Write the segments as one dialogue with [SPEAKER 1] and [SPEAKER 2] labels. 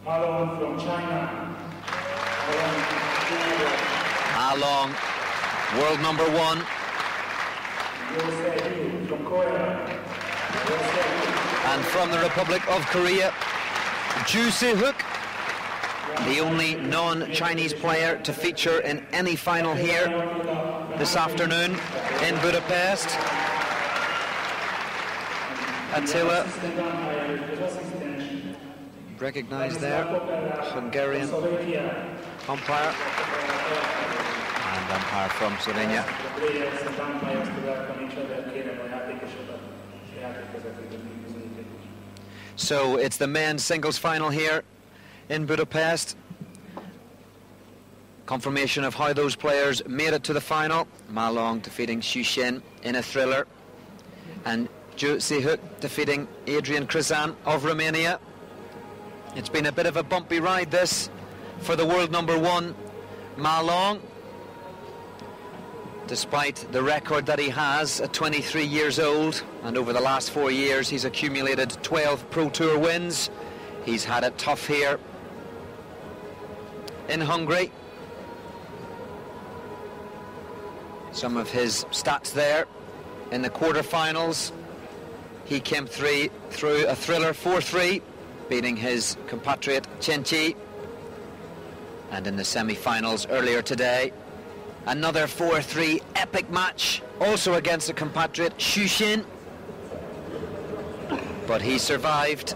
[SPEAKER 1] Long from China.
[SPEAKER 2] Long, world number 1.
[SPEAKER 1] JOO Se Hyuk from Korea.
[SPEAKER 2] And from the Republic of Korea, JOO Se Hyuk, the only non-Chinese player to feature in any final here this afternoon in Budapest. Attila, recognised there, Hungarian umpire, and umpire from Slovenia. So it's the men's singles final here in Budapest. Confirmation of how those players made it to the final. Ma Long defeating Xu Xin in a thriller, and JOO Se Hyuk defeating Adrian Crisan of Romania. It's been a bit of a bumpy ride this for the world number 1, Ma Long. Despite the record that he has at 23 years old, and over the last 4 years he's accumulated 12 Pro Tour wins. He's had it tough here in Hungary. Some of his stats there in the quarterfinals. He came through a thriller 4-3, beating his compatriot Chen Qi. And in the semi-finals earlier today, another 4-3 epic match, also against a compatriot Xu Xin. But he survived,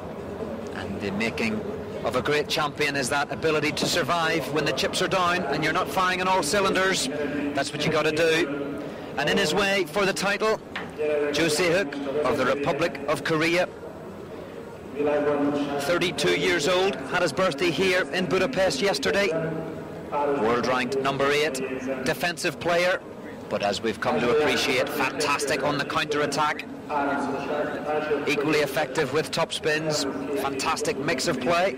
[SPEAKER 2] and the making of a great champion is that ability to survive when the chips are down and you're not firing on all cylinders. That's what you got to do. And in his way for the title, JOO Se Hyuk of the Republic of Korea, 32 years old, had his birthday here in Budapest yesterday. World ranked number 8, defensive player, but as we've come to appreciate, fantastic on the counter-attack. Equally effective with top spins, fantastic mix of play.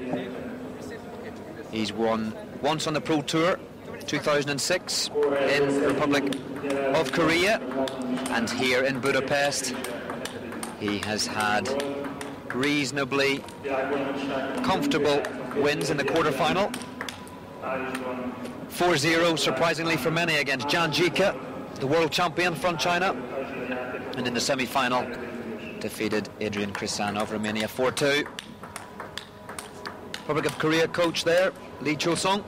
[SPEAKER 2] He's won once on the Pro Tour, 2006 in Republic of Korea, and here in Budapest he has had reasonably comfortable wins in the quarterfinal. 4-0, surprisingly for many, against Jan Jika, the world champion from China, and in the semi-final defeated Adrian Crisan of Romania 4-2. Republic of Korea coach there, Lee Chul-sung.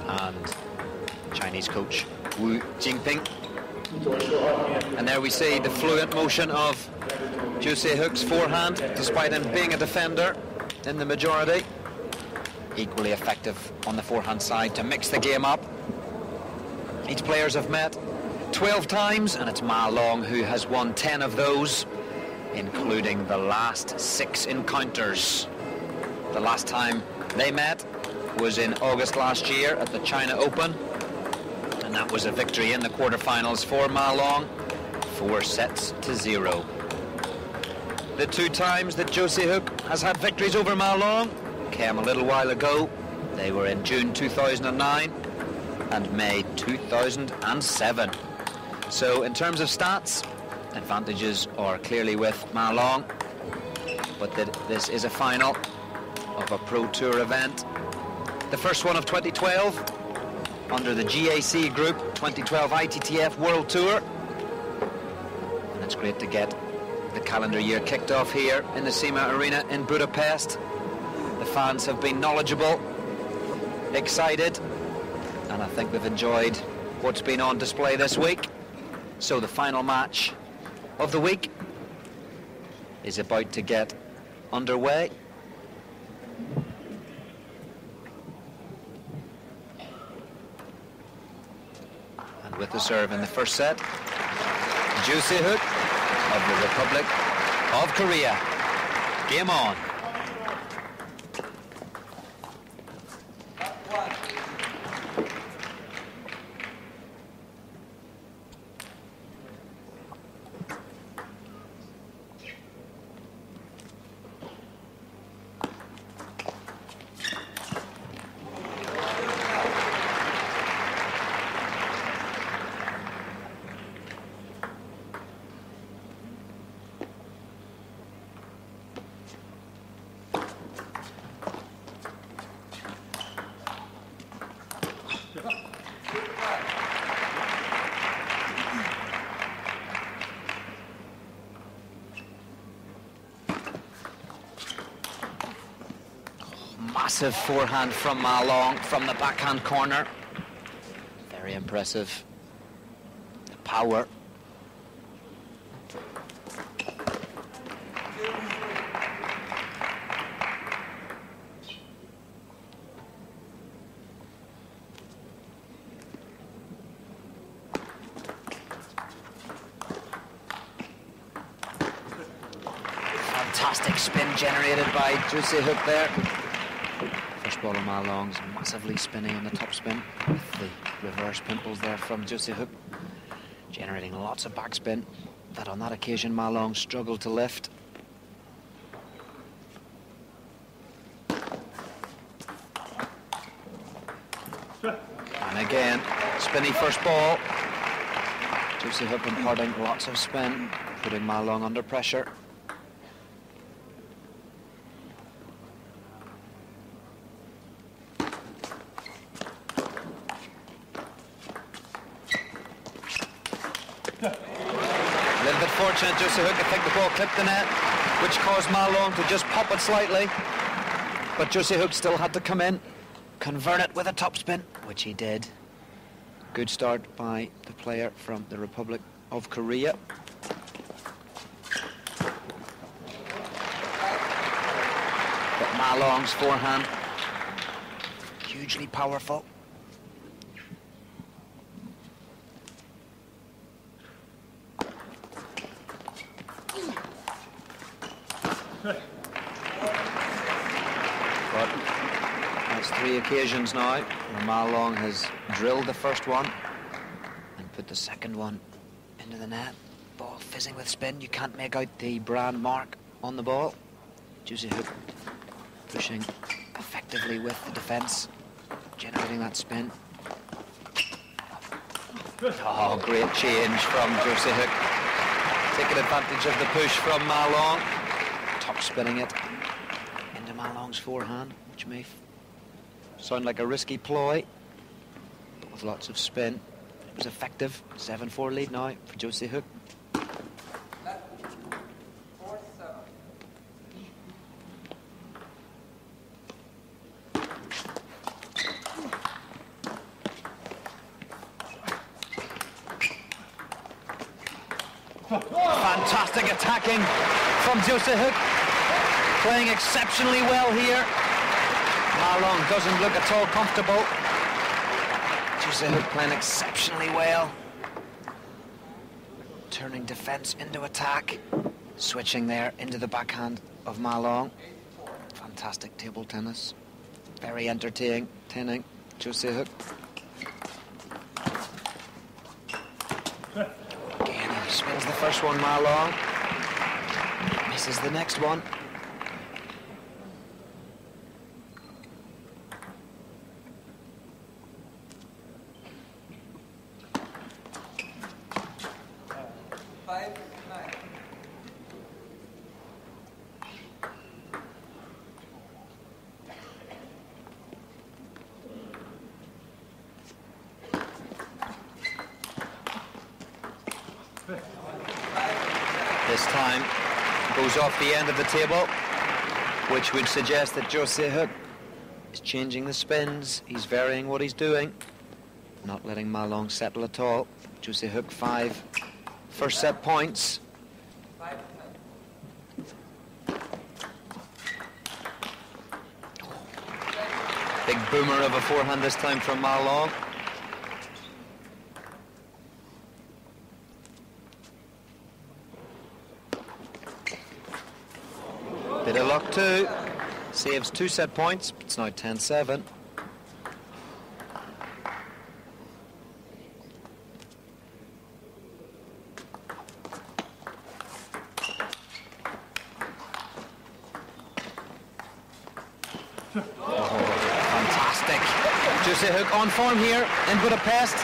[SPEAKER 2] And Chinese coach Wu Jingping. And there we see the fluent motion of JOO Se Hyuk's forehand, despite him being a defender in the majority. Equally effective on the forehand side to mix the game up. Each players have met 12 times, and it's Ma Long who has won 10 of those, including the last 6 encounters. The last time they met was in August last year at the China Open, and that was a victory in the quarterfinals for Ma Long, 4-0. The 2 times that JOO Se Hyuk has had victories over Ma Long came a little while ago. They were in June 2009 and May 2007. So in terms of stats, advantages are clearly with Ma Long, but this is a final of a Pro Tour event. The first one of 2012 under the GAC Group 2012 ITTF World Tour. And it's great to get the calendar year kicked off here in the SEMA Arena in Budapest. The fans have been knowledgeable, excited, and I think they've enjoyed what's been on display this week. So the final match of the week is about to get underway. And with the serve in the first set, JOO Se Hyuk of the Republic of Korea. Game on. Massive forehand from Ma Long from the backhand corner. Very impressive. The power. Fantastic spin generated by JOO Se Hyuk there. First ball of Ma Long's massively spinny on the top spin with the reverse pimples there from JOO Se Hyuk, generating lots of backspin that on that occasion Ma Long struggled to lift. And again, spinny first ball. JOO Se Hyuk imparting lots of spin, putting Ma Long under pressure. A little bit fortunate, JOO Se Hyuk, I think the ball clipped the net, which caused Ma Long to just pop it slightly. But JOO Se Hyuk still had to come in, convert it with a topspin, which he did. Good start by the player from the Republic of Korea. But Ma Long's forehand, hugely powerful. But that's 3 occasions now where Ma Long has drilled the first one and put the second one into the net. Ball fizzing with spin. You can't make out the brand mark on the ball. JOO Se Hyuk pushing effectively with the defence, generating that spin. Oh, great change from JOO Se Hyuk, taking advantage of the push from Ma Long, top spinning it into Ma Long's forehand, which may sound like a risky ploy, but with lots of spin, it was effective. 7-4 lead now for JOO Se Hyuk. Fantastic attacking from JOO Se Hyuk, playing exceptionally well here. Ma Long doesn't look at all comfortable. JOO Se Hyuk playing exceptionally well, turning defence into attack, switching there into the backhand of Ma Long. Fantastic table tennis, very entertaining. JOO Se Hyuk. Spins the first one, Ma Long. Misses the next one. This time goes off the end of the table, which would suggest that JOO Se Hyuk is changing the spins. He's varying what he's doing, not letting Ma Long settle at all. JOO Se Hyuk 5 first set points. Big boomer of a forehand this time from Ma Long. Bit of luck too. Saves 2 set points. It's now 10-7. Fantastic. JOO Se Hyuk on form here in Budapest.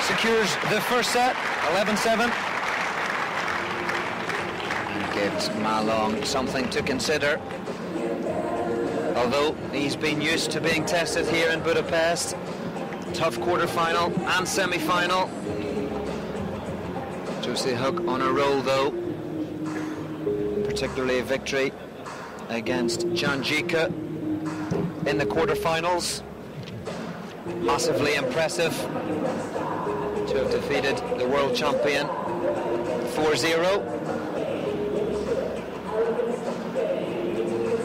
[SPEAKER 2] Secures the first set, 11-7. Gives Ma Long something to consider. Although he's been used to being tested here in Budapest. Tough quarter-final and semi-final. JOO Se Hyuk on a roll though. Particularly a victory against Janjika in the quarterfinals. Massively impressive to have defeated the world champion 4-0.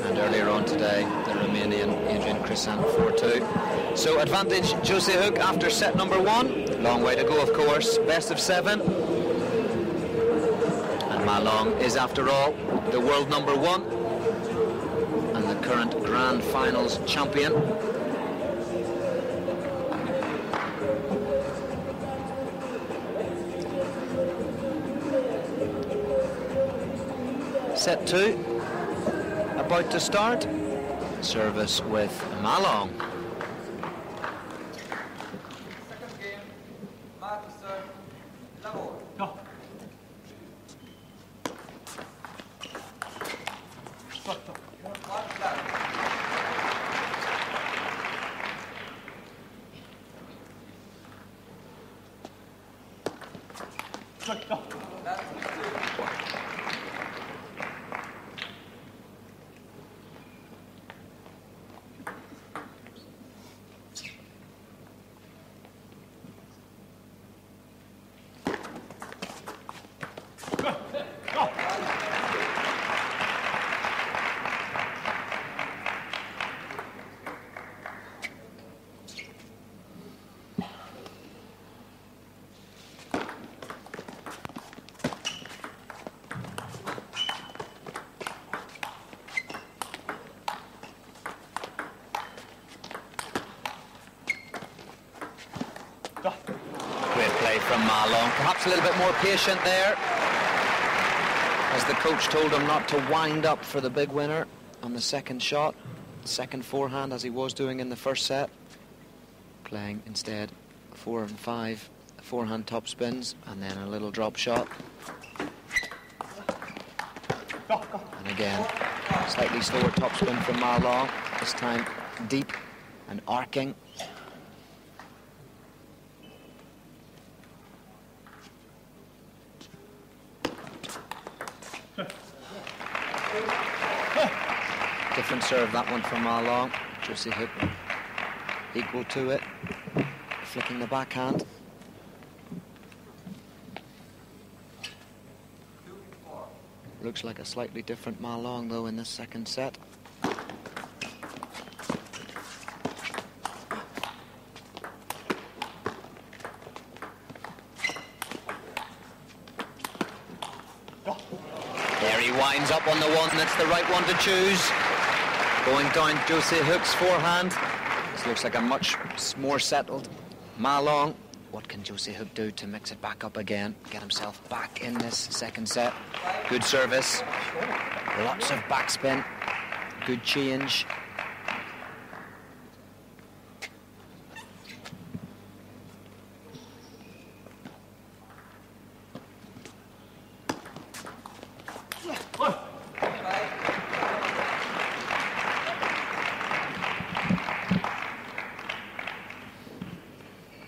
[SPEAKER 2] And earlier on today, the Romanian Adrian Crisan 4-2. So advantage JOO Se Hyuk after set number 1. Long way to go, of course. Best of 7. And Ma Long is, after all, the world number 1 and the current Grand Finals champion. Set 2 about to start. Service with Ma Long.
[SPEAKER 3] Second game, Mark serve, level.
[SPEAKER 1] Go. Stop.
[SPEAKER 3] One flat.
[SPEAKER 1] Go.
[SPEAKER 3] That's 2.
[SPEAKER 2] Great play from Ma Long. Perhaps a little bit more patient there, as the coach told him not to wind up for the big winner on the second shot, second forehand, as he was doing in the first set. Playing instead 4 and 5 forehand top spins and then a little drop shot. And again, slightly slower top spin from Ma Long, this time deep and arcing. Different serve, that one from Ma Long. JOO Se Hyuk equal to it, flicking the backhand. Looks like a slightly different Ma Long though in this second set. There he winds up on the one that's the right one to choose. Going down JOO Se Hyuk's forehand. This looks like a much more settled Ma Long. What can JOO Se Hyuk do to mix it back up again? Get himself back in this second set. Good service. Lots of backspin. Good change.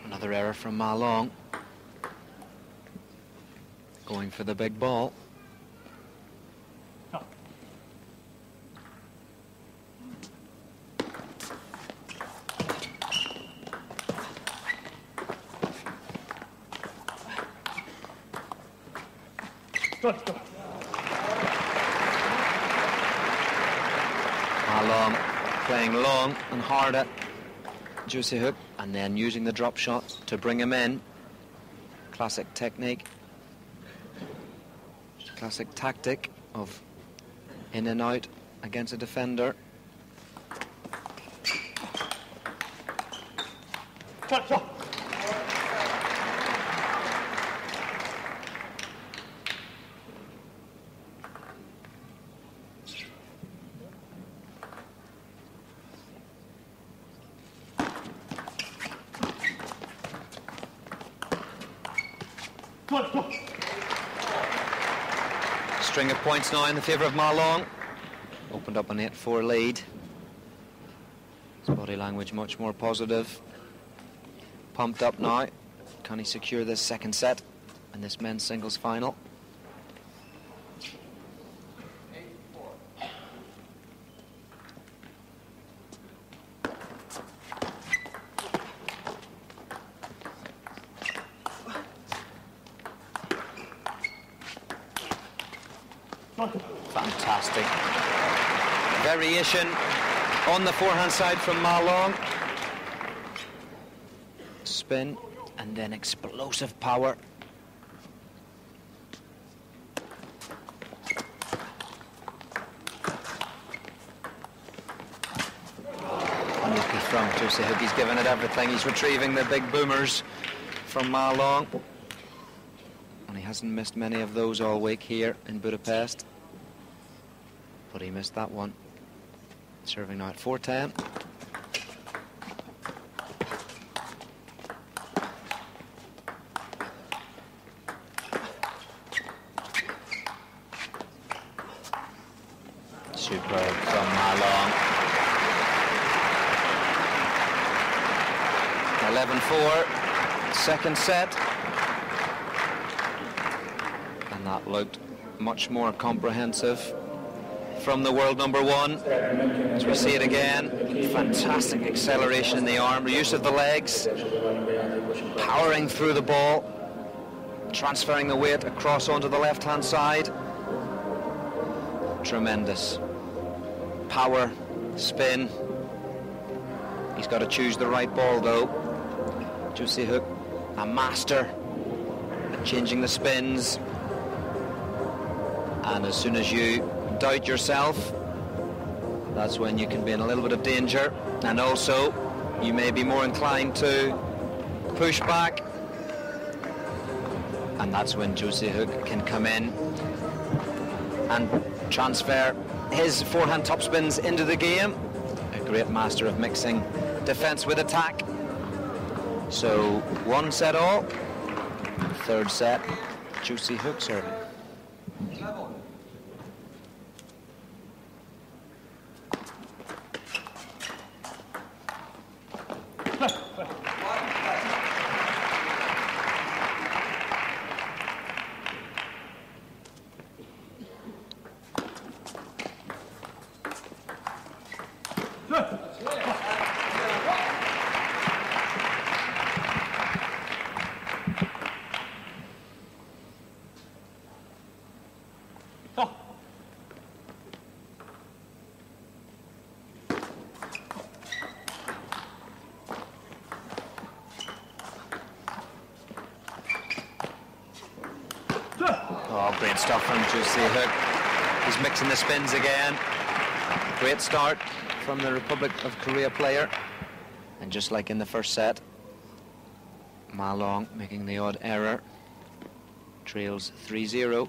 [SPEAKER 2] Another error from Ma Long. Going for the big ball. Ma Long playing long and hard at JOO Se Hyuk and then using the drop shot to bring him in. Classic technique. Classic tactic of in and out against a defender. String of points now in the favour of Ma Long. Opened up an 8-4 lead. His body language much more positive. Pumped up now. Can he secure this second set in this men's singles final? Fantastic variation on the forehand side from Ma Long. Spin and then explosive power. Unlucky from JOO Se Hyuk. He's given it everything. He's retrieving the big boomers from Ma Long. And he hasn't missed many of those all week here in Budapest. But he missed that one. Serving now at 4-10. Superb from Ma Long. 11-4, second set. And that looked much more comprehensive from the world number one. As we see it again, fantastic acceleration in the arm, the use of the legs, powering through the ball, transferring the weight across onto the left-hand side. Tremendous. Power, spin. He's got to choose the right ball though. JOO Se Hyuk, a master at changing the spins. And as soon as you doubt yourself, that's when you can be in a little bit of danger. And also, you may be more inclined to push back. And that's when JOO Se Hyuk can come in and transfer his forehand topspins into the game. A great master of mixing defense with attack. So 1 set all. Third set, JOO Se Hyuk serving. Oh, great stuff from JOO Se Hyuk. He's mixing the spins again. Great start from the Republic of Korea player. And just like in the first set, Ma Long making the odd error. Trails 3-0.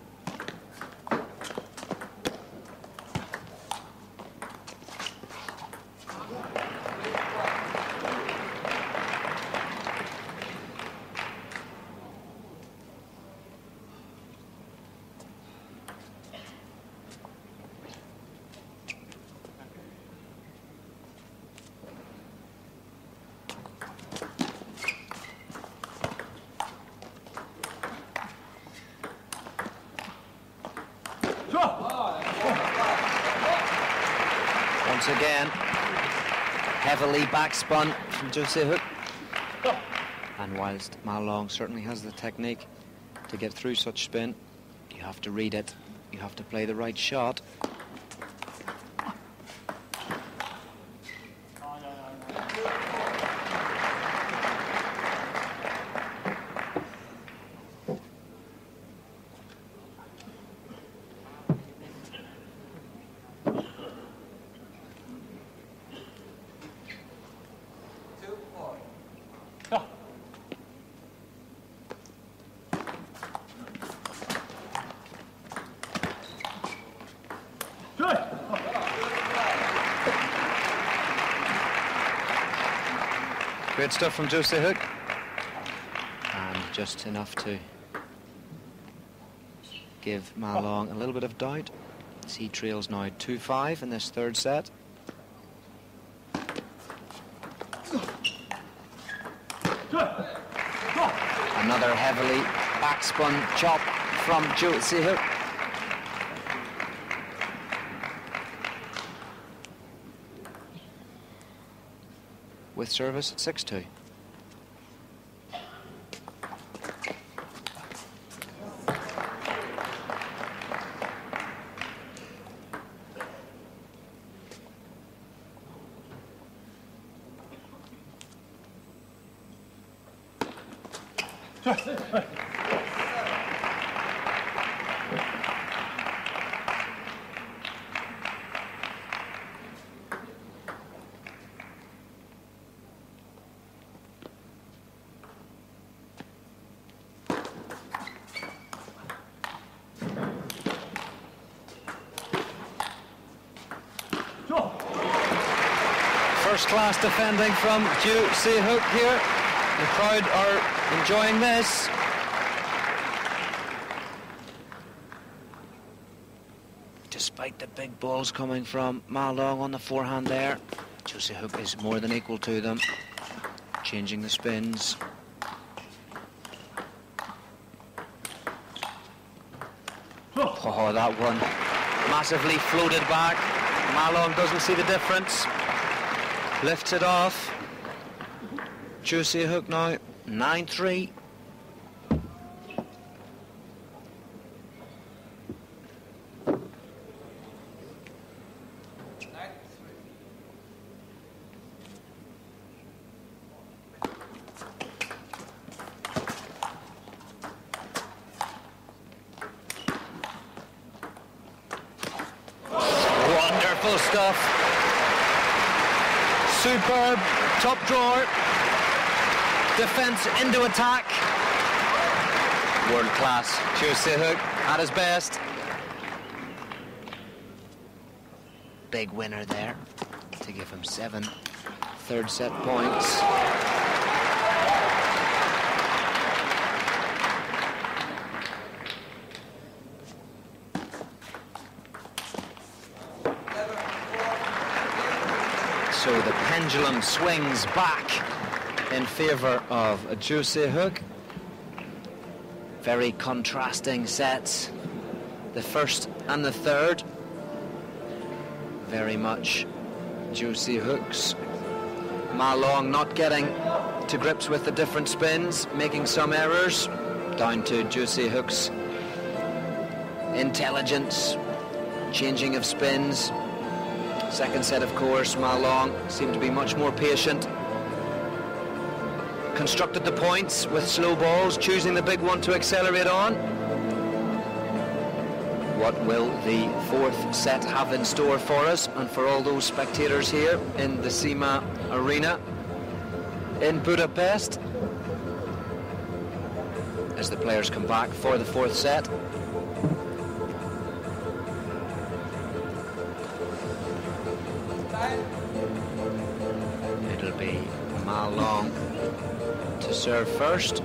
[SPEAKER 2] Once again, heavily backspun from JOO Se Hyuk. And whilst Ma Long certainly has the technique to get through such spin, you have to read it. You have to play the right shot. Great stuff from JOO Se Hyuk. And just enough to give Ma Long a little bit of doubt. As he trails now 2-5 in this third set. Another heavily backspun chop from JOO Se Hyuk. With service at 6-2. First class defending from JOO Se Hyuk here. The crowd are enjoying this. Despite the big balls coming from Ma Long on the forehand there, JOO Se Hyuk is more than equal to them. Changing the spins. Oh, that one massively floated back. Ma Long doesn't see the difference. Lifts it off. JOO Se Hyuk now 9-3. Wonderful stuff. Superb top drawer. Defense into attack. World class. JOO Se Hyuk at his best. Big winner there to give him 7 third set points. So the pendulum swings back in favour of JOO Se Hyuk. Very contrasting sets. The first and the third. Very much JOO Se Hyuk's. Ma Long not getting to grips with the different spins, making some errors. Down to JOO Se Hyuk's intelligence, changing of spins. Second set, of course, Ma Long seemed to be much more patient. Constructed the points with slow balls, choosing the big one to accelerate on. What will the fourth set have in store for us and for all those spectators here in the SEMA Arena in Budapest as the players come back for the fourth set? It'll be Ma Long to serve first.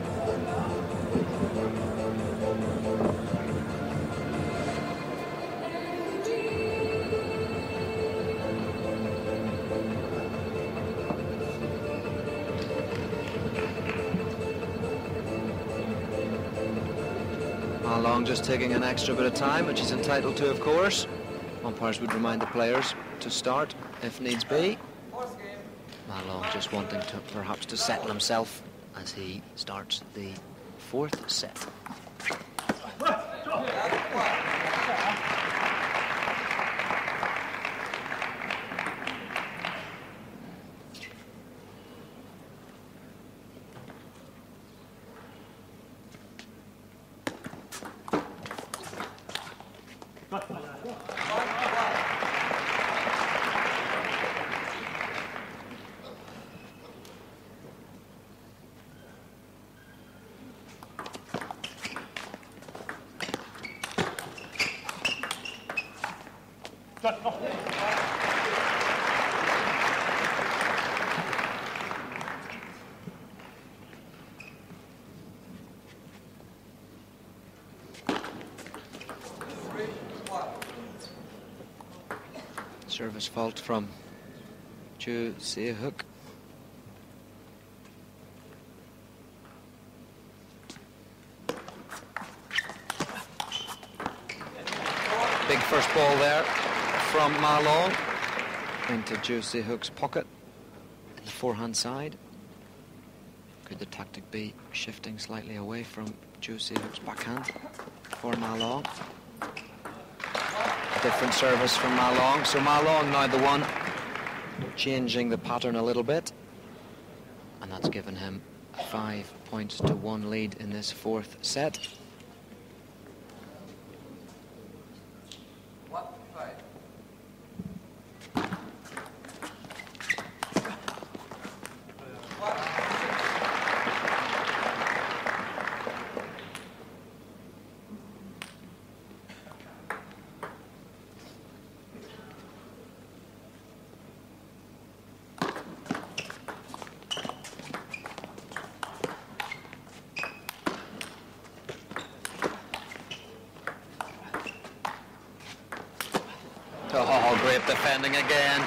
[SPEAKER 2] Ma Long just taking an extra bit of time, which he's entitled to, of course. Umpires would remind the players to start if needs be. Ma Long just wanting to perhaps to settle himself as he starts the fourth set. Service fault from JOO Se Hyuk. Big first ball there from Ma Long into JOO Se Hyuk's pocket in the forehand side. Could the tactic be shifting slightly away from JOO Se Hyuk's backhand for Ma Long? Different service from Ma Long. So Ma Long now the one changing the pattern a little bit, and that's given him 5 points to 1 lead in this fourth set.
[SPEAKER 3] 1-5.
[SPEAKER 2] Oh, great defending again.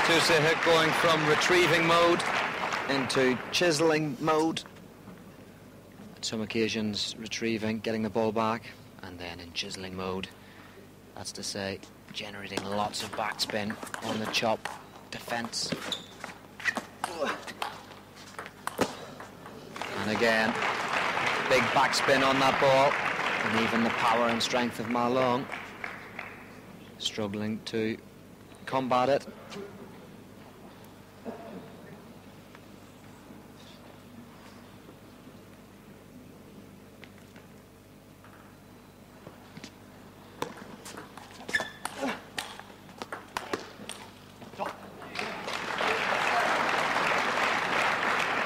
[SPEAKER 2] JOO Se Hyuk going from retrieving mode into chiseling mode. At some occasions retrieving, getting the ball back, and then in chiseling mode. That's to say, generating lots of backspin on the chop defense. And again, big backspin on that ball, and even the power and strength of Ma Long struggling to combat it.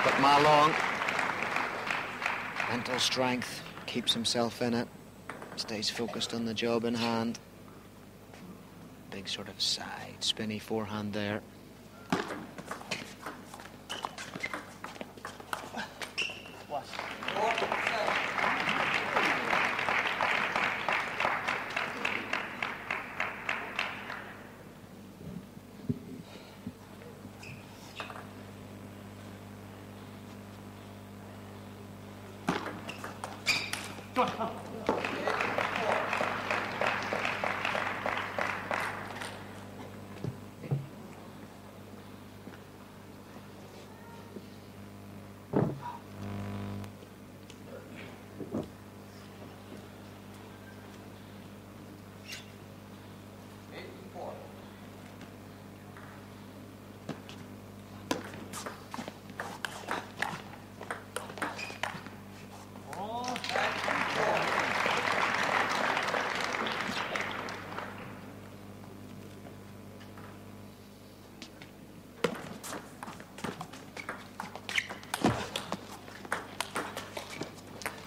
[SPEAKER 2] But Ma Long, mental strength, keeps himself in it, stays focused on the job in hand. Big sort of side spinny forehand there.
[SPEAKER 1] What?
[SPEAKER 3] 4-7.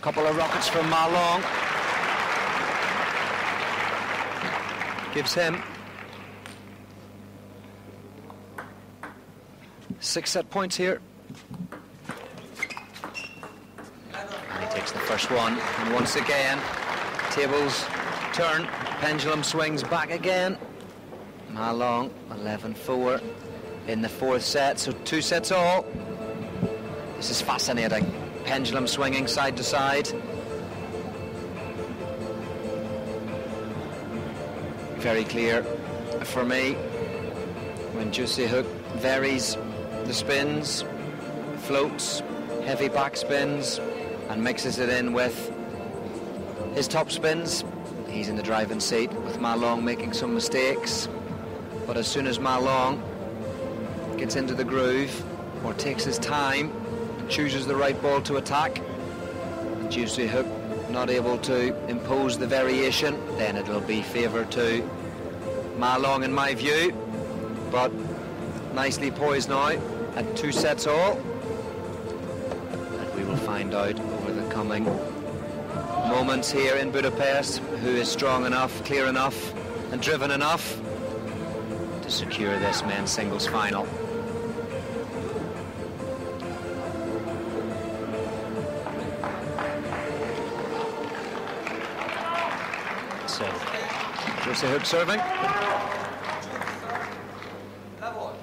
[SPEAKER 2] Couple of rockets from Ma Long. Gives him 6 set points here. And he takes the first one. And once again, tables turn. Pendulum swings back again. Ma Long, 11-4 in the fourth set. So 2 sets all. This is fascinating. Pendulum swinging side to side. Very clear for me when JOO Se Hyuk varies the spins, floats, heavy back spins, and mixes it in with his top spins. He's in the driving seat with Ma Long making some mistakes. But as soon as Ma Long gets into the groove or takes his time, chooses the right ball to attack, and JOO Se Hyuk not able to impose the variation, then it'll be favour to Ma Long in my view. But nicely poised now at 2 sets all, and we will find out over the coming moments here in Budapest who is strong enough, clear enough and driven enough to secure this men's singles final. So, JOO Se Hyuk serving.
[SPEAKER 3] Level.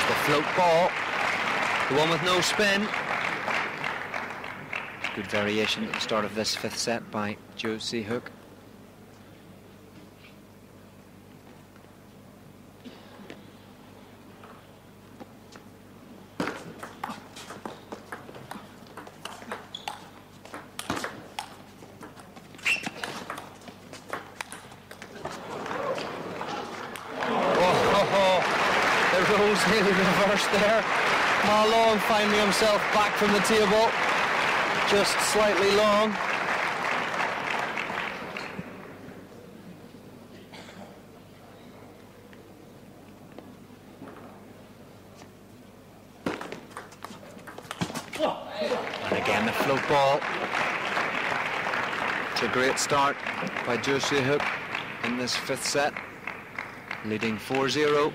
[SPEAKER 2] the float ball, the one with no spin. Good variation at the start of this fifth set by JOO Se Hyuk.
[SPEAKER 1] The roles nearly reversed there. Ma Long finding himself back from the table, just slightly long.
[SPEAKER 2] And again the float ball. It's a great start by JOO Se Hyuk in this fifth set, leading 4-0.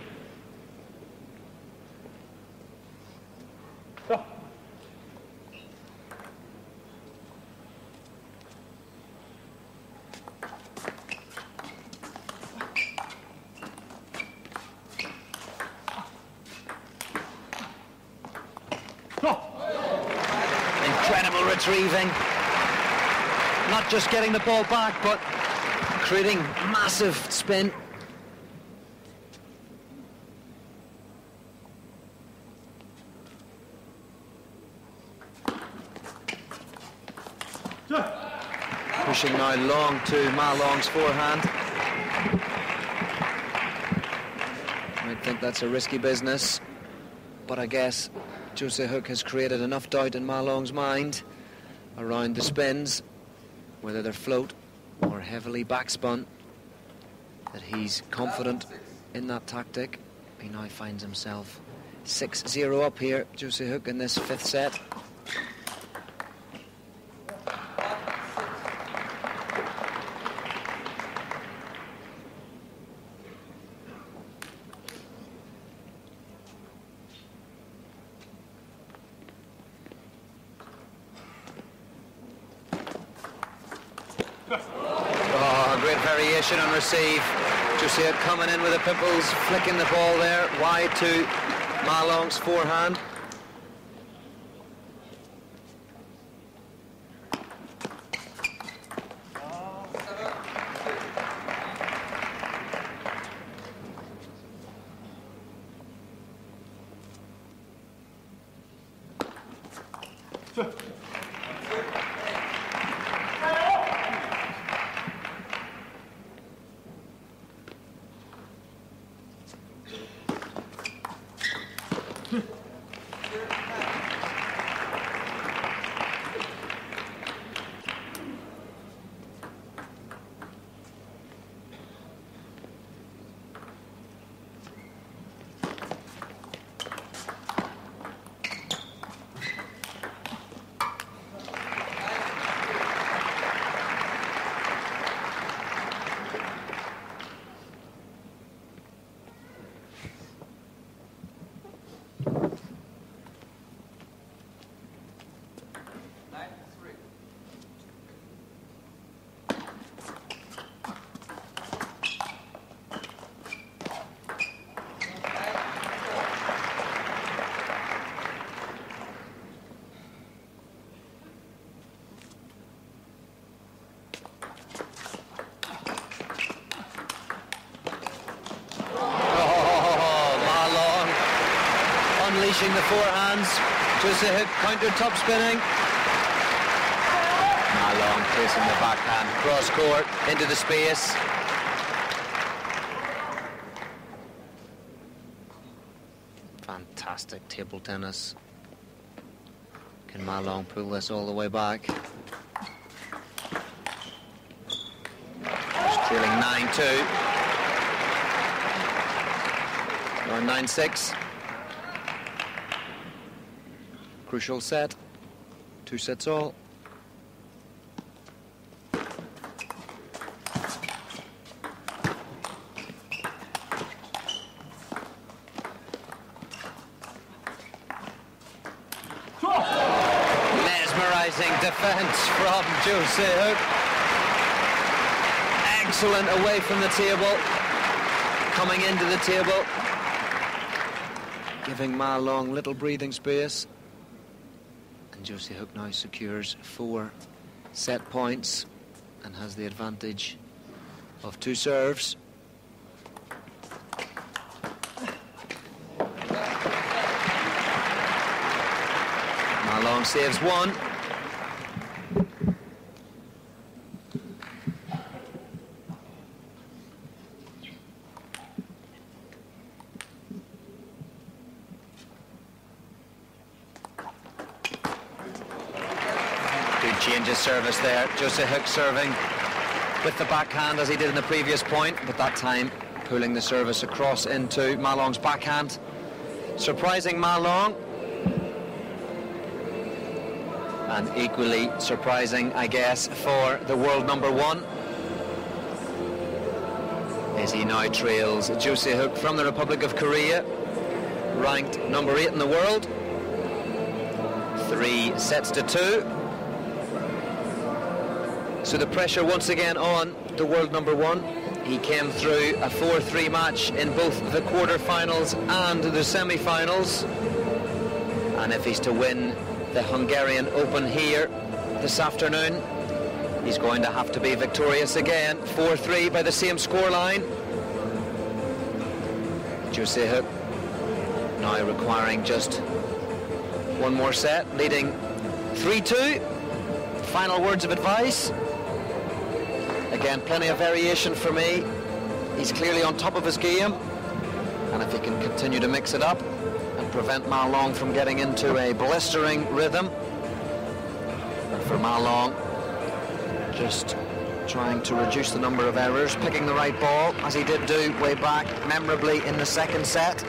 [SPEAKER 2] Incredible retrieving. Not just getting the ball back, but creating massive spin. Pushing now Long to Ma Long's forehand. Might think that's a risky business, but I guess JOO Se Hyuk has created enough doubt in Ma Long's mind around the spins, whether they're float or heavily backspun, that he's confident in that tactic. He now finds himself 6-0 up here, JOO Se Hyuk, in this fifth set. Oh, great variation on receive. JOO Se Hyuk coming in with the pimples, flicking the ball there wide to Ma Long's forehand. Unleashing the forehands. JOO Se Hyuk counter top spinning. Ma Long placing the backhand cross court into the space. Fantastic table tennis. Can Ma Long pull this all the way back? Just trailing 9-2. Now 9-6. Crucial set, 2 sets all. Mesmerizing defense from JOO Se Hyuk. Excellent away from the table, coming into the table. giving Ma Long little breathing space. And JOO Se Hyuk now secures 4 set points and has the advantage of 2 serves. Ma Long saves 1. Change his service there. JOO Se Hyuk serving with the backhand as he did in the previous point, but that time pulling the service across into Ma Long's backhand. Surprising Ma Long. And equally surprising, I guess, for the world number 1. As he now trails JOO Se Hyuk from the Republic of Korea, ranked number 8 in the world. 3-2. So the pressure once again on the world number 1. He came through a 4-3 match in both the quarter-finals and the semi-finals. And if he's to win the Hungarian Open here this afternoon, he's going to have to be victorious again. 4-3 by the same scoreline. JOO Se Hyuk now requiring just 1 more set, leading 3-2. Final words of advice. Again, plenty of variation for me. He's clearly on top of his game, and if he can continue to mix it up and prevent Ma Long from getting into a blistering rhythm, and for Ma Long just trying to reduce the number of errors, picking the right ball, as he did do way back memorably in the second set,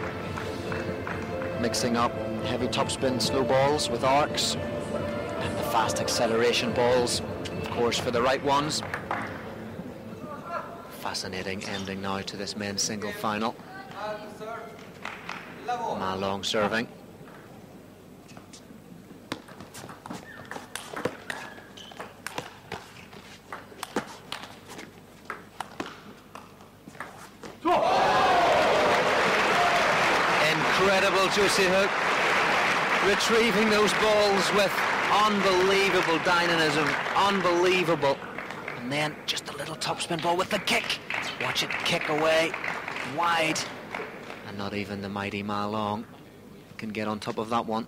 [SPEAKER 2] mixing up heavy topspin slow balls with arcs and the fast acceleration balls, of course, for the right ones. Fascinating ending now to this men's single final. Ma Long serving. Incredible JOO Se Hyuk, retrieving those balls with unbelievable dynamism, unbelievable. And then just a little topspin ball with the kick. Watch it kick away, wide. And not even the mighty Ma Long can get on top of that one.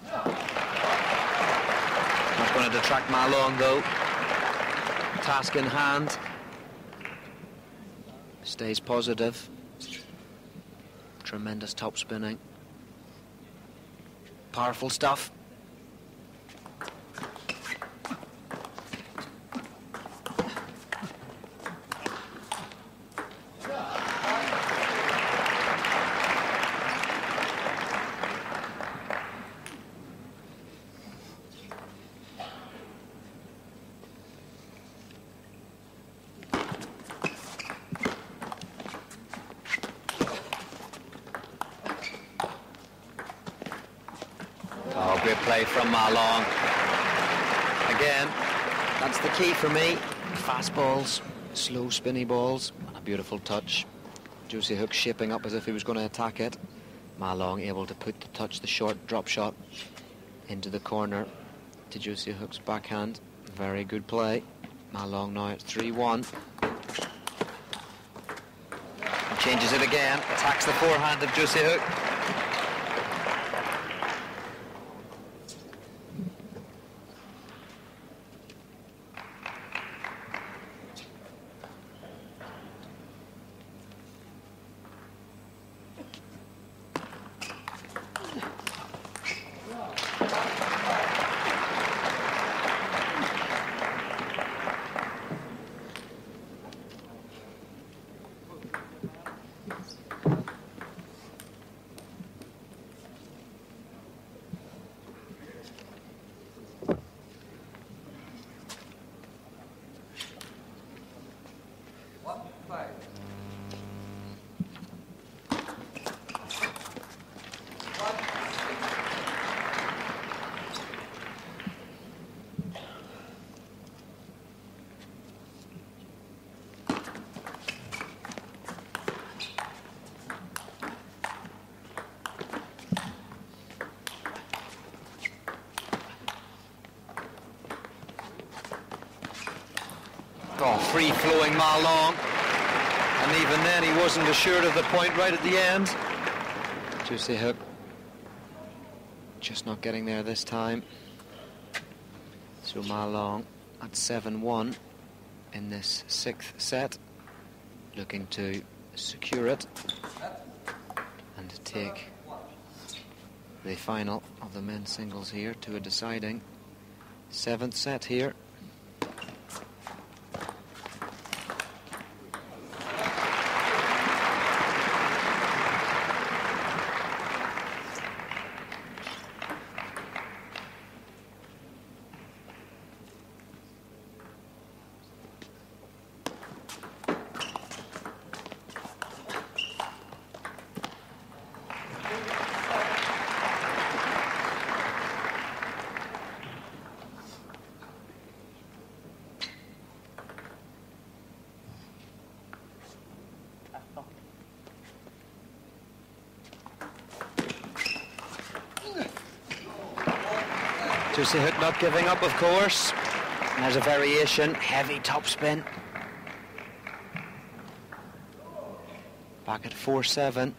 [SPEAKER 2] Not going to detract Ma Long though. Task in hand. Stays positive. Tremendous top spinning. Powerful stuff. Great play from Ma Long. Again, that's the key for me. Fast balls, slow spinny balls, and a beautiful touch. JOO Se Hyuk shaping up as if he was going to attack it. Ma Long able to put the touch, the short drop shot, into the corner to JOO Se Hyuk's backhand. Very good play. Ma Long now at 3-1. Changes it again, attacks the forehand of JOO Se Hyuk. Oh, free-flowing Ma Long. And even then, he wasn't assured of the point right at the end. JOO Se Hyuk just not getting there this time. So Ma Long at 7-1 in this 6th set, looking to secure it and take the final of the men's singles here to a deciding 7th set here. JOO Se Hyuk not giving up, of course. And there's a variation, heavy topspin. Back at 4-7.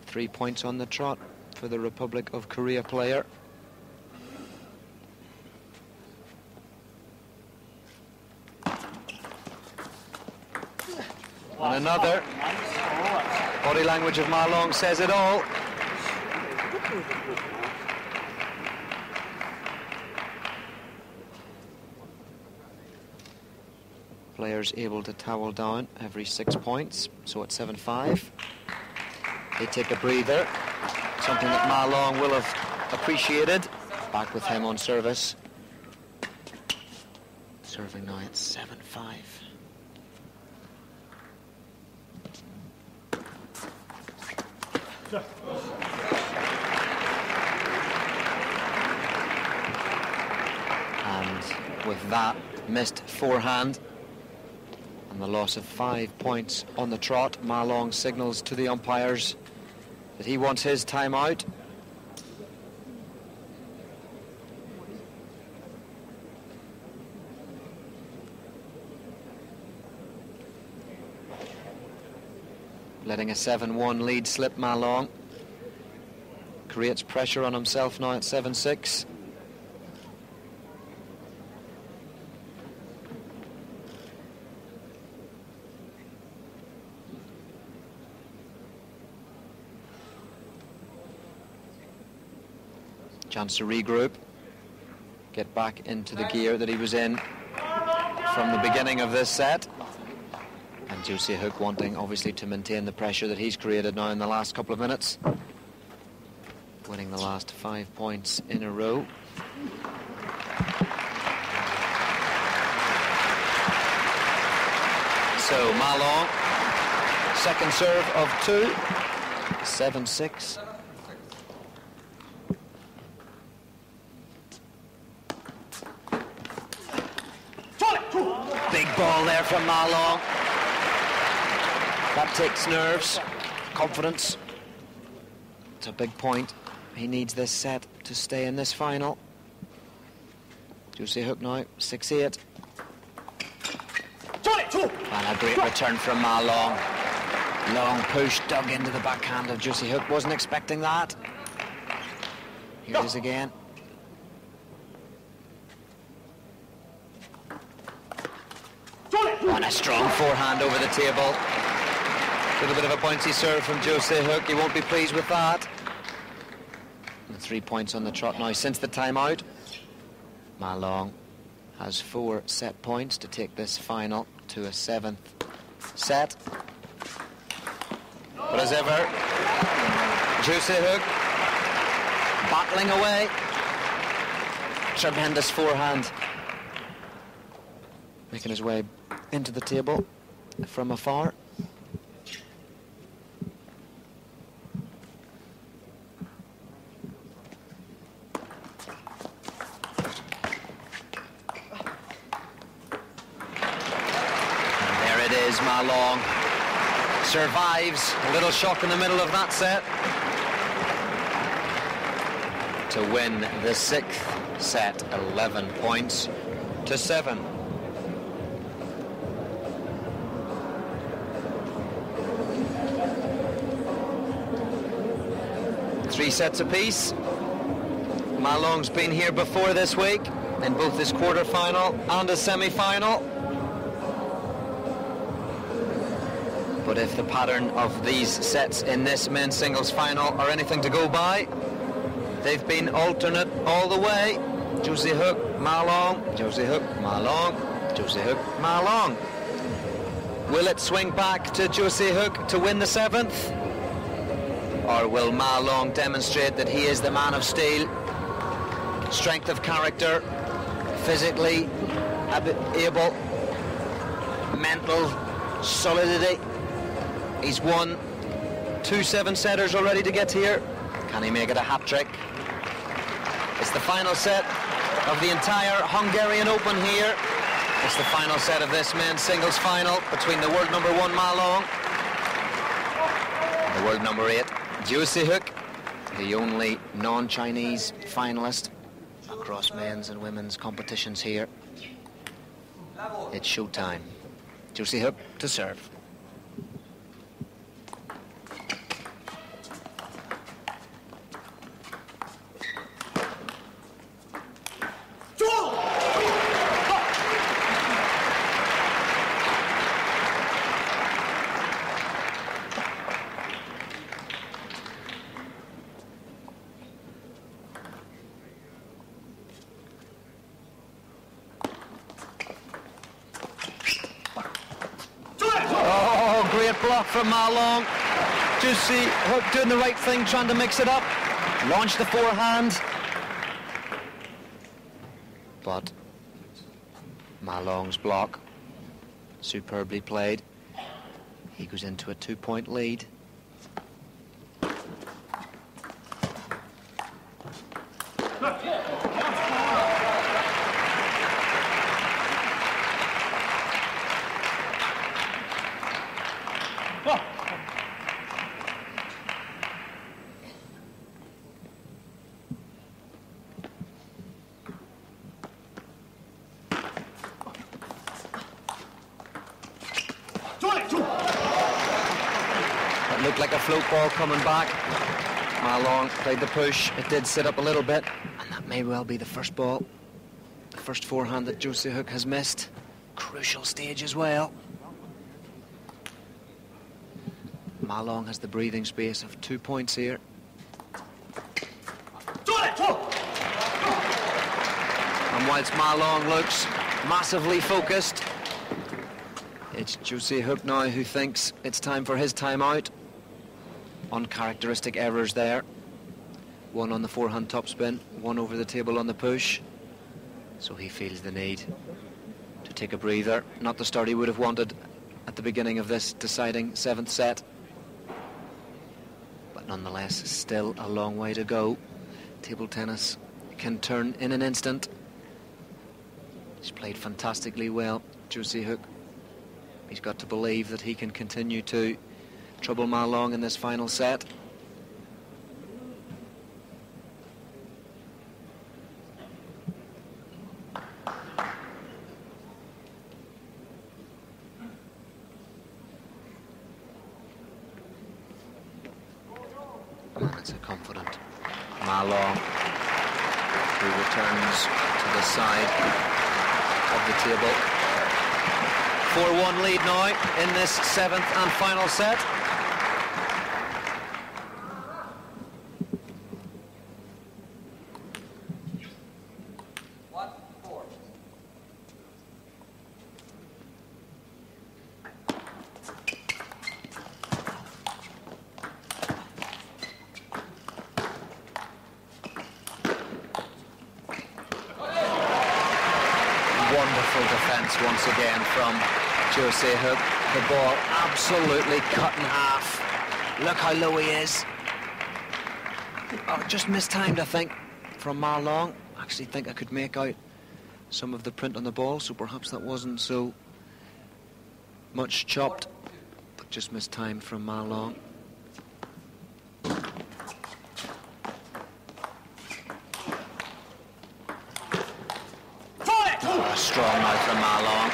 [SPEAKER 2] 3 points on the trot for the Republic of Korea player. And another. Body language of Ma Long says it all. Players able to towel down every 6 points, so at 7-5. They take a breather, something that Ma Long will have appreciated. Back with him on service. Serving now at 7-5. And with that missed forehand and the loss of 5 points on the trot, Ma Long signals to the umpires that he wants his time out. Letting a 7-1 lead slip, Ma Long creates pressure on himself now at 7-6. Chance to regroup, get back into the gear that he was in from the beginning of this set. And JOO Se Hyuk wanting, obviously, to maintain the pressure that he's created now in the last couple of minutes. Winning the last 5 points in a row. So Ma Long, second serve of 2, 7-6. Big ball there from Ma Long. That takes nerves, confidence. It's a big point. He needs this set to stay in this final. JOO Se Hyuk now, 6-8. And a great return from Ma Long. Long push dug into the backhand of JOO Se Hyuk. Wasn't expecting that. Here it is again. And a strong forehand over the table. A little bit of a bouncy serve from JOO Se Hyuk. He won't be pleased with that. And 3 points on the trot now since the timeout. Ma Long has 4 set points to take this final to a 7th set. But as ever, JOO Se Hyuk battling away. Tremendous forehand. Making his way into the table from afar. And there it is, Ma Long survives. A little shock in the middle of that set to win the 6th set, 11 points to 7. 3 sets apiece. Ma Long's been here before this week in both his quarter-final and his semi-final. But if the pattern of these sets in this men's singles final are anything to go by, they've been alternate all the way. JOO Se Hyuk, Ma Long, JOO Se Hyuk, Ma Long, JOO Se Hyuk, Ma Long. Will it swing back to JOO Se Hyuk to win the 7th? Or will Ma Long demonstrate that he is the man of steel? Strength of character, physically able, mental solidity. He's won 2 7-setters already to get here. Can he make it a hat-trick? It's the final set of the entire Hungarian Open here. It's the final set of this men's singles final between the world number 1 Ma Long and the world number 8 JOO Se Hyuk, the only non-Chinese finalist across men's and women's competitions here. It's showtime. JOO Se Hyuk to serve. Great block from Ma Long. JOO Se Hyuk doing the right thing, trying to mix it up. Launch the forehand. But Ma Long's block, superbly played. He goes into a 2-point lead. It looked like a float ball coming back. Ma Long played the push. It did sit up a little bit, and that may well be the first ball. The first forehand that JOO Se Hyuk has missed. Crucial stage as well. Ma Long has the breathing space of 2 points here. And whilst Ma Long looks massively focused, it's JOO Se Hyuk now who thinks it's time for his timeout. Uncharacteristic errors there. One on the forehand topspin, one over the table on the push. So he feels the need to take a breather. Not the start he would have wanted at the beginning of this deciding 7th set. But nonetheless, still a long way to go. Table tennis can turn in an instant. He's played fantastically well, JOO Se Hyuk. He's got to believe that he can continue to trouble Ma Long in this final set. And it's a confident Ma Long who returns to the side of the table. 4-1 lead now in this 7th and final set. Wonderful defense once again from JOO Se Hyuk. The ball absolutely cut in half. Look how low he is. Oh, just mistimed, I think, from Ma Long. Actually think I could make out some of the print on the ball, so perhaps that wasn't so much chopped, but just mistimed from Ma Long. Strong now from Ma Long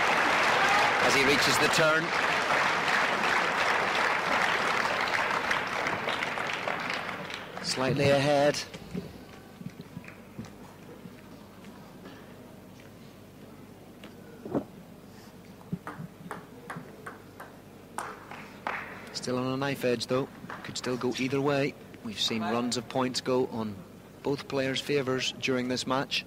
[SPEAKER 2] as he reaches the turn. Slightly ahead. Still on a knife edge though, could still go either way. We've seen runs of points go on both players' favours during this match.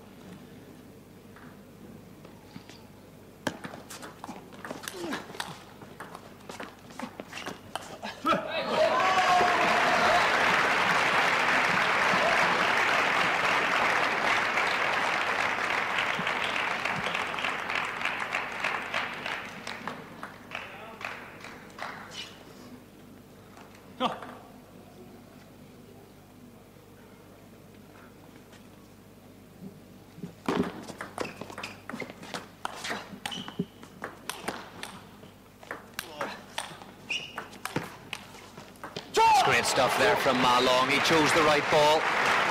[SPEAKER 2] Great stuff there from Ma Long. He chose the right ball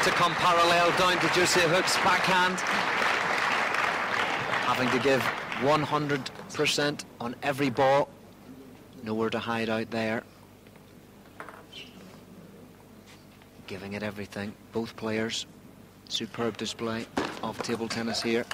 [SPEAKER 2] to come parallel down to JOO Se Hyuk's backhand. Having to give 100% on every ball. Nowhere to hide out there. Giving it everything. Both players. Superb display of table tennis here.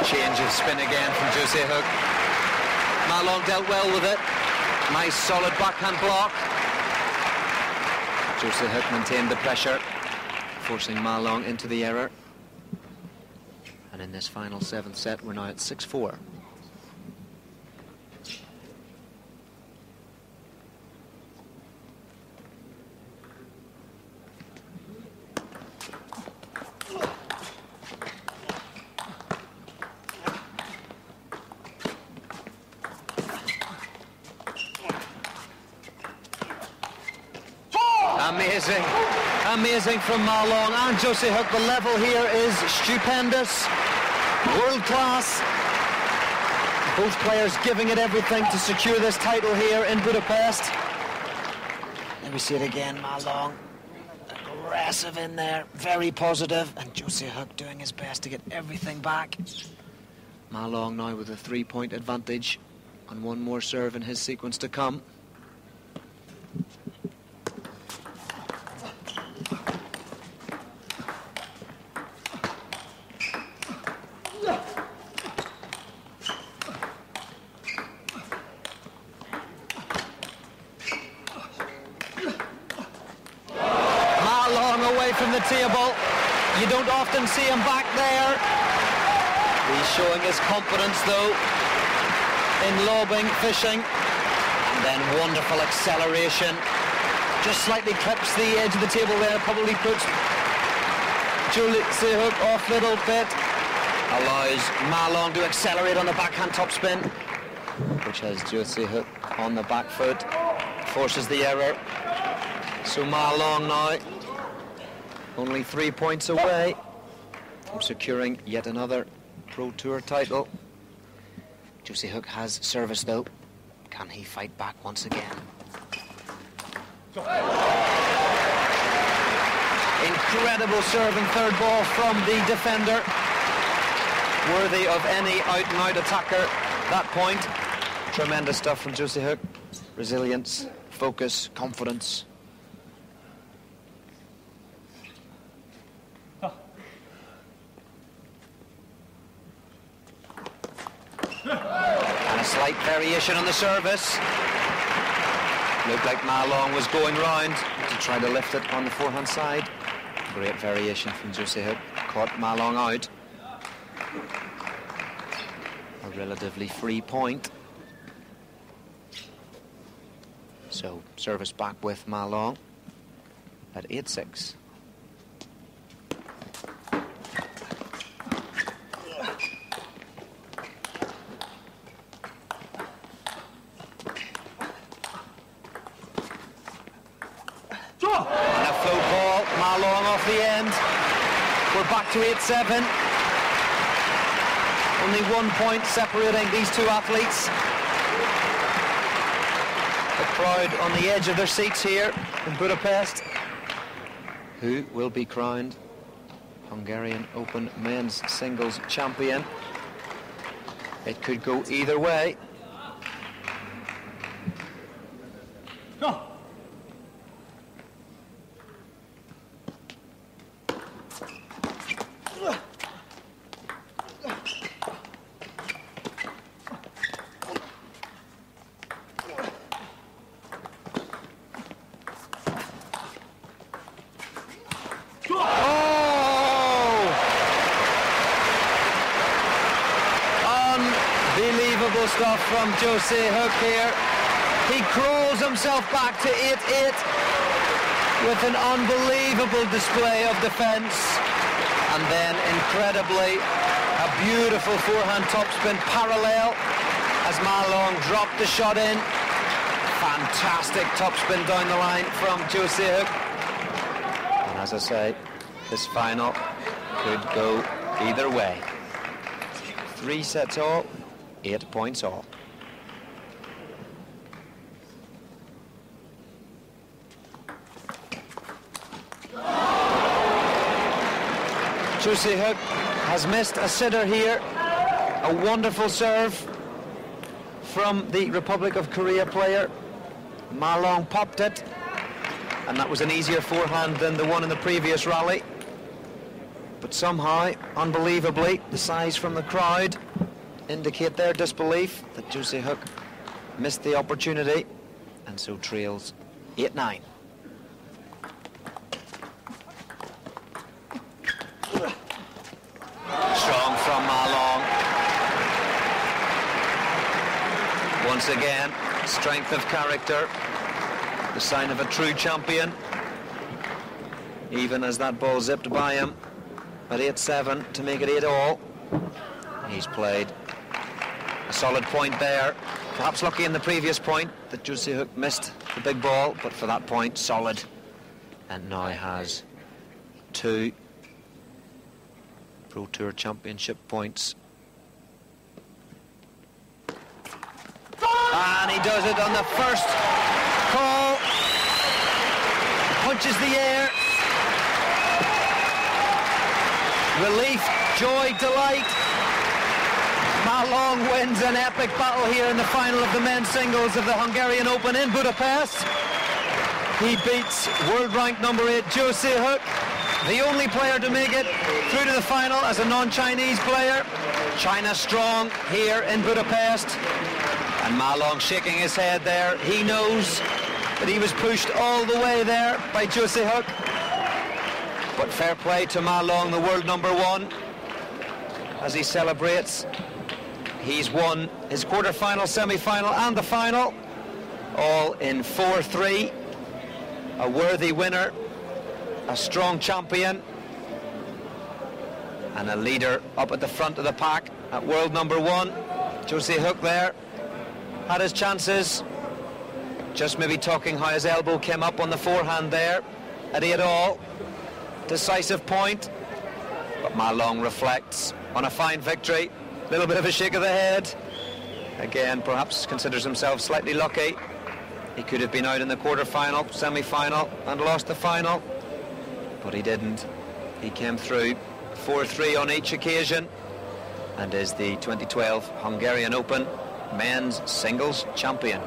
[SPEAKER 2] Change of spin again from JOO Se Hyuk. Ma Long dealt well with it. Nice solid backhand block. JOO Se Hyuk maintained the pressure, forcing Ma Long into the error. And in this final 7th set, we're now at 6-4. Amazing, amazing from Ma Long and JOO Se Hyuk. The level here is stupendous, world class. Both players giving it everything to secure this title here in Budapest. Let me see it again, Ma Long. Aggressive in there, very positive, and JOO Se Hyuk doing his best to get everything back. Ma Long now with a 3-point advantage on one more serve in his sequence to come. From the table, you don't often see him back there. He's showing his confidence though in lobbing, fishing, and then wonderful acceleration. Just slightly clips the edge of the table there, probably puts JOO Se Hyuk off a little bit. Allows Ma Long to accelerate on the backhand topspin, which has JOO Se Hyuk on the back foot, forces the error. So Ma Long now only 3 points away from securing yet another Pro Tour title. JOO Se Hyuk has service though. Can he fight back once again? Incredible serve and third ball from the defender. Worthy of any out-and-out attacker. That point. Tremendous stuff from JOO Se Hyuk. Resilience, focus, confidence. And a slight variation on the service. Looked like Ma Long was going round to try to lift it on the forehand side. Great variation from JOO Se Hyuk. Caught Ma Long out. A relatively free point. So service back with Ma Long at 8-6. And a float ball, Ma Long off the end. We're back to 8-7. Only 1 point separating these two athletes. crowd on the edge of their seats here in Budapest. Who will be crowned Hungarian Open men's singles champion? It could go either way.
[SPEAKER 3] Go.
[SPEAKER 1] Unbelievable stuff from JOO Se Hyuk here. He crawls himself back to 8-8 with an unbelievable display of defence. And then, incredibly, a beautiful forehand topspin parallel as Ma Long dropped the shot in. Fantastic topspin down the line from JOO Se Hyuk.
[SPEAKER 2] And as I say, this final could go either way. 3 sets all, 8 points all. JOO Se Hyuk has missed a sitter here. A wonderful serve from the Republic of Korea player. Ma Long popped it, and that was an easier forehand than the one in the previous rally. But somehow, unbelievably, the sighs from the crowd indicate their disbelief that JOO Se Hyuk missed the opportunity, and so trails 8-9. Strong from Ma Long. Once again, strength of character, the sign of a true champion. Even as that ball zipped by him at 8-7 to make it 8-all. He's played a solid point there. Perhaps lucky in the previous point that JOO Se Hyuk missed the big ball, but for that point, solid. And now has 2 Pro Tour Championship points. And he does it on the first call. Punches the air. Relief, joy, delight. Ma Long wins an epic battle here in the final of the men's singles of the Hungarian Open in Budapest. He beats world rank number 8 JOO Se Hyuk, the only player to make it through to the final as a non-Chinese player. China strong here in Budapest. And Ma Long shaking his head there. He knows that he was pushed all the way there by JOO Se Hyuk. But fair play to Ma Long, the world number 1, as he celebrates. He's won his quarter-final, semi-final and the final, all in 4-3. A worthy winner, a strong champion, and a leader up at the front of the pack at world number 1. JOO Se Hyuk there had his chances, just maybe talking how his elbow came up on the forehand there at 8-all. Decisive point, but Ma Long reflects on a fine victory. A little bit of a shake of the head. Again, perhaps considers himself slightly lucky. He could have been out in the quarter-final, semi-final, and lost the final, but he didn't. He came through 4-3 on each occasion, and is the 2012 Hungarian Open men's singles champion.